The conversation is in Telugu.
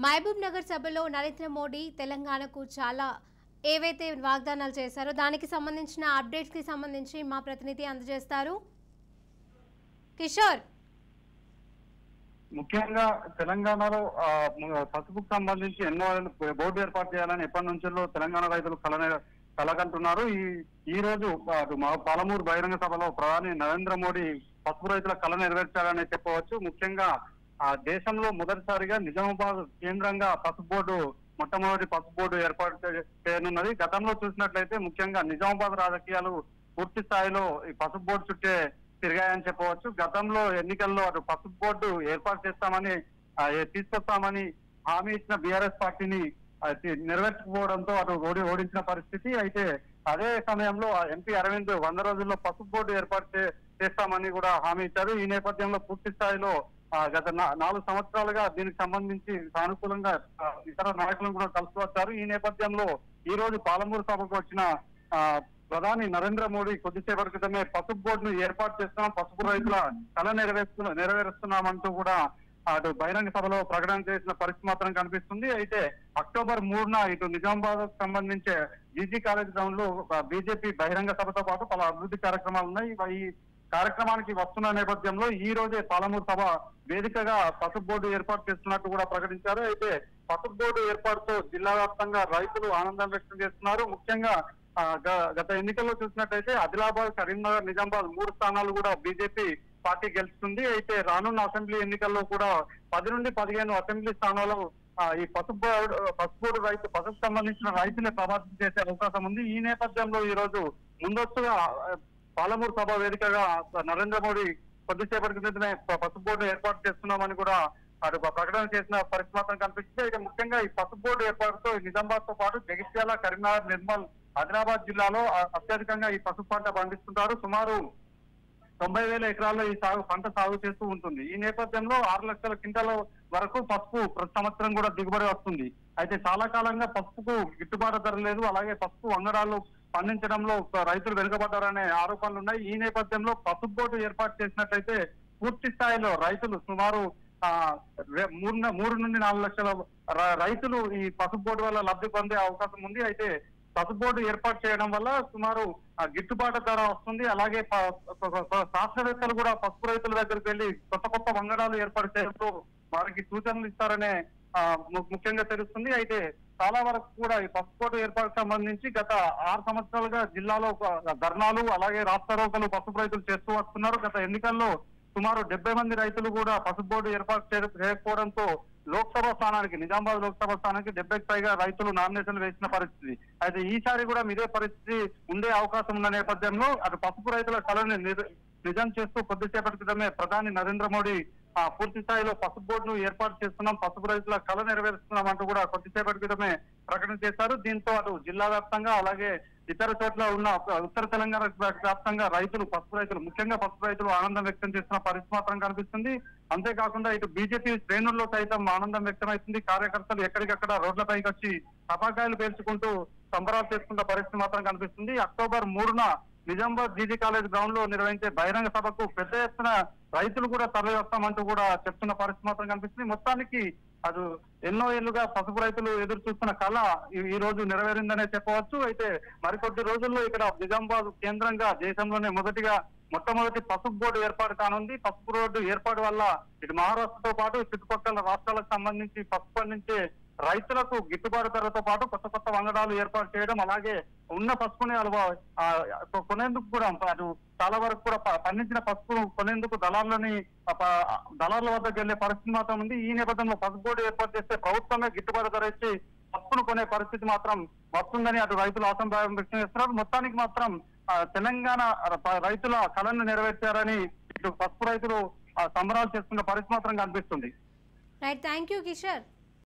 మహబూబ్ నగర్ సభలో నరేంద్ర మోడీ తెలంగాణకు చాలా ఏవైతే వాగ్దానాలు చేశారో దానికి సంబంధించిన అప్డేట్స్ కి సంబంధించి మా ప్రతినిధి అందజేస్తారు కిషోర్. ముఖ్యంగా తెలంగాణలో పసుపుకు సంబంధించి ఎన్నో బోర్డు ఏర్పాటు చేయాలని ఎప్పటి నుంచో తెలంగాణ రైతులు కలగంటున్నారు. ఈ రోజు పాలమూరు బహిరంగ సభలో ప్రధాని నరేంద్ర మోడీ పసుపు రైతుల కళ నెరవేర్చారని చెప్పవచ్చు. ముఖ్యంగా దేశంలో మొదటిసారిగా నిజామాబాద్ కేంద్రంగా పసుపు బోర్డు మొట్టమొదటి పసుపు బోర్డు ఏర్పాటు చేయనున్నది. గతంలో చూసినట్లయితే ముఖ్యంగా నిజామాబాద్ రాజకీయాలు పూర్తి స్థాయిలో ఈ పసుపు బోర్డు చుట్టే తిరిగాయని చెప్పవచ్చు. గతంలో ఎన్నికల్లో అటు పసుపు బోర్డు ఏర్పాటు చేస్తామని తీసుకొస్తామని హామీ ఇచ్చిన బీఆర్ఎస్ పార్టీని నెరవేర్చకపోవడంతో అటు ఓడించిన పరిస్థితి. అయితే అదే సమయంలో ఎంపీ అరవింద్ 100 రోజుల్లో పసుపు బోర్డు ఏర్పాటు చేస్తామని కూడా హామీ ఇచ్చారు. ఈ నేపథ్యంలో పూర్తి స్థాయిలో గత 4 సంవత్సరాలుగా దీనికి సంబంధించి సానుకూలంగా ఇతర నాయకులను కూడా కలిసి వచ్చారు. ఈ నేపథ్యంలో ఈ రోజు పాలమూరు సభకు వచ్చిన ప్రధాని నరేంద్ర మోడీ కొద్దిసేపటి క్రితమే పసుపు బోర్డును ఏర్పాటు చేస్తున్నాం, పసుపు రైతుల కళ నెరవేరుస్తున్నామంటూ కూడా అటు బహిరంగ సభలో ప్రకటన చేసిన పరిస్థితి మాత్రం కనిపిస్తుంది. అయితే అక్టోబర్ 3న ఇటు నిజామాబాద్ సంబంధించే జీజీ కాలేజ్ గ్రౌండ్ లో బీజేపీ బహిరంగ సభతో పాటు పలు అభివృద్ధి కార్యక్రమాలు ఉన్నాయి. ఈ కార్యక్రమానికి వస్తున్న నేపథ్యంలో ఈ రోజే పాలమూరు సభ వేదికగా పసుపు బోర్డు ఏర్పాటు చేస్తున్నట్టు కూడా ప్రకటించారు. అయితే పసుపు బోర్డు ఏర్పాటుతో జిల్లా వ్యాప్తంగా రైతులు ఆనందం వ్యక్తం చేస్తున్నారు. ముఖ్యంగా గత ఎన్నికల్లో చూసినట్టయితే ఆదిలాబాద్, కరీంనగర్, నిజామాబాద్ 3 స్థానాలు కూడా బీజేపీ పార్టీ గెలుస్తుంది. అయితే రానున్న అసెంబ్లీ ఎన్నికల్లో కూడా 10 నుండి 15 అసెంబ్లీ స్థానాలు ఈ పసుపు రైతు పసుపు సంబంధించిన రైతులే ప్రభావితం చేసే అవకాశం ఉంది. ఈ నేపథ్యంలో ఈ రోజు ముందస్తుగా పాలమూరు సభ వేదికగా నరేంద్ర మోడీ కొద్దిసేపటి క్రితమే పసుపు బోర్డు ఏర్పాటు చేస్తున్నామని కూడా అటు ప్రకటన చేసిన పరిస్థితి మాత్రం కనిపిస్తుంది. అయితే ముఖ్యంగా ఈ పసుపు బోర్డు ఏర్పాటుతో నిజామాబాద్ తో పాటు జగిత్యాల, కరీంనగర్, నిర్మల్, ఆదిలాబాద్ జిల్లాలో అత్యధికంగా ఈ పసుపు పంట పండిస్తుంటారు. సుమారు 90,000 ఎకరాల్లో ఈ పంట సాగు చేస్తూ ఉంటుంది. ఈ నేపథ్యంలో 6 లక్షల క్వింటాల వరకు పసుపు ప్రతి సంవత్సరం కూడా దిగుబడి వస్తుంది. అయితే చాలా కాలంగా పసుపుకు గిట్టుబాటు ధర లేదు. అలాగే పసుపు వంగడాలు పండించడంలో రైతులు వెనుకబడ్డారనే ఆరోపణలు ఉన్నాయి. ఈ నేపథ్యంలో పసుపు బోర్డు ఏర్పాటు చేసినట్లయితే పూర్తి స్థాయిలో రైతులు సుమారు 3 నుండి 4 లక్షల రైతులు ఈ పసుపు బోర్డు వల్ల లబ్ధి పొందే అవకాశం ఉంది. అయితే పసుపు బోర్డు ఏర్పాటు చేయడం వల్ల సుమారు గిట్టుబాటు ధర వస్తుంది. అలాగే శాస్త్రవేత్తలు కూడా పసుపు రైతుల దగ్గరికి వెళ్లి కొత్త వంగడాలు ఏర్పాటు చేయడంతో వారికి సూచనలు ఇస్తారనే ముఖ్యంగా తెలుస్తుంది. అయితే చాలా వరకు కూడా ఈ పసుపు బోర్డు ఏర్పాటుకు సంబంధించి గత 6 సంవత్సరాలుగా జిల్లాలో ధర్నాలు అలాగే రాస్తారోకలు పసుపు రైతులు చేస్తూ వస్తున్నారు. గత ఎన్నికల్లో సుమారు 70 మంది రైతులు కూడా పసుపు బోర్డు ఏర్పాటు చేయకపోవడంతో లోక్సభ స్థానానికి నిజామాబాద్ లోక్సభ స్థానానికి 70కి పైగా రైతులు నామినేషన్లు వేసిన పరిస్థితి. అయితే ఈసారి కూడా ఇదే పరిస్థితి ఉండే అవకాశం ఉన్న నేపథ్యంలో అటు పసుపు రైతుల కళని నిజం చేస్తూ కొద్దిసేపటి క్రితమే ప్రధాని నరేంద్ర మోడీ పూర్తి స్థాయిలో పసుపు బోర్డును ఏర్పాటు చేస్తున్నాం, పసుపు రైతుల కళ నెరవేరుస్తున్నాం అంటూ కూడా కొద్దిసేపటి క్రితమే ప్రకటన చేశారు. దీంతో అటు జిల్లా వ్యాప్తంగా అలాగే ఇతర చోట్ల ఉన్న ఉత్తర తెలంగాణ వ్యాప్తంగా పసుపు రైతులు ముఖ్యంగా పసుపు రైతులు ఆనందం వ్యక్తం చేస్తున్న పరిస్థితి మాత్రం కనిపిస్తుంది. అంతేకాకుండా ఇటు బీజేపీ శ్రేణుల్లో సైతం ఆనందం వ్యక్తమవుతుంది. కార్యకర్తలు ఎక్కడికక్కడ రోడ్లపైకి వచ్చి టపాకాయలు పేల్చుకుంటూ సంబరాలు చేసుకున్న పరిస్థితి మాత్రం కనిపిస్తుంది. అక్టోబర్ 3న నిజామాబాద్ జీజీ కాలేజ్ గ్రౌండ్ లో నిర్వహించే బహిరంగ సభకు పెద్ద ఎత్తున రైతులు కూడా తరలి వస్తామంటూ కూడా చెప్తున్న పరిస్థితి మాత్రం కనిపిస్తుంది. మొత్తానికి అటు ఎన్నో ఏళ్లుగా పసుపు రైతులు ఎదురు చూస్తున్న కళ ఈ రోజు నెరవేరిందనే చెప్పవచ్చు. అయితే మరికొద్ది రోజుల్లో ఇక్కడ నిజామాబాద్ కేంద్రంగా దేశంలోనే మొట్టమొదటి పసుపు బోర్డు ఏర్పాటు కానుంది. పసుపు రోడ్డు ఏర్పాటు వల్ల ఇటు మహారాష్ట్రతో పాటు చుట్టుపక్కల రాష్ట్రాలకు సంబంధించి పసుపు పండించే రైతులకు గిట్టుబాటు ధరతో పాటు కొత్త వంగడాలు ఏర్పాటు చేయడం అలాగే ఉన్న పసుపుని కొనేందుకు కూడా అటు చాలా వరకు కూడా పండించిన పసుపును కొనేందుకు దళార్ల వద్దకు వెళ్లే పరిస్థితి మాత్రం ఉంది. ఈ నేపథ్యంలో పసుపు బోర్డు ఏర్పాటు చేస్తే ప్రభుత్వమే గిట్టుబాటు ధర ఇచ్చి పసుపును కొనే పరిస్థితి మాత్రం వస్తుందని అటు రైతులు ఆశాభావం వ్యక్తం చేస్తున్నారు. మొత్తానికి మాత్రం తెలంగాణ రైతుల కళను నెరవేర్చారని ఇటు పసుపు రైతులు సంబరాలు చేస్తున్న పరిస్థితి మాత్రం కనిపిస్తుంది. Right, thank you Kishore.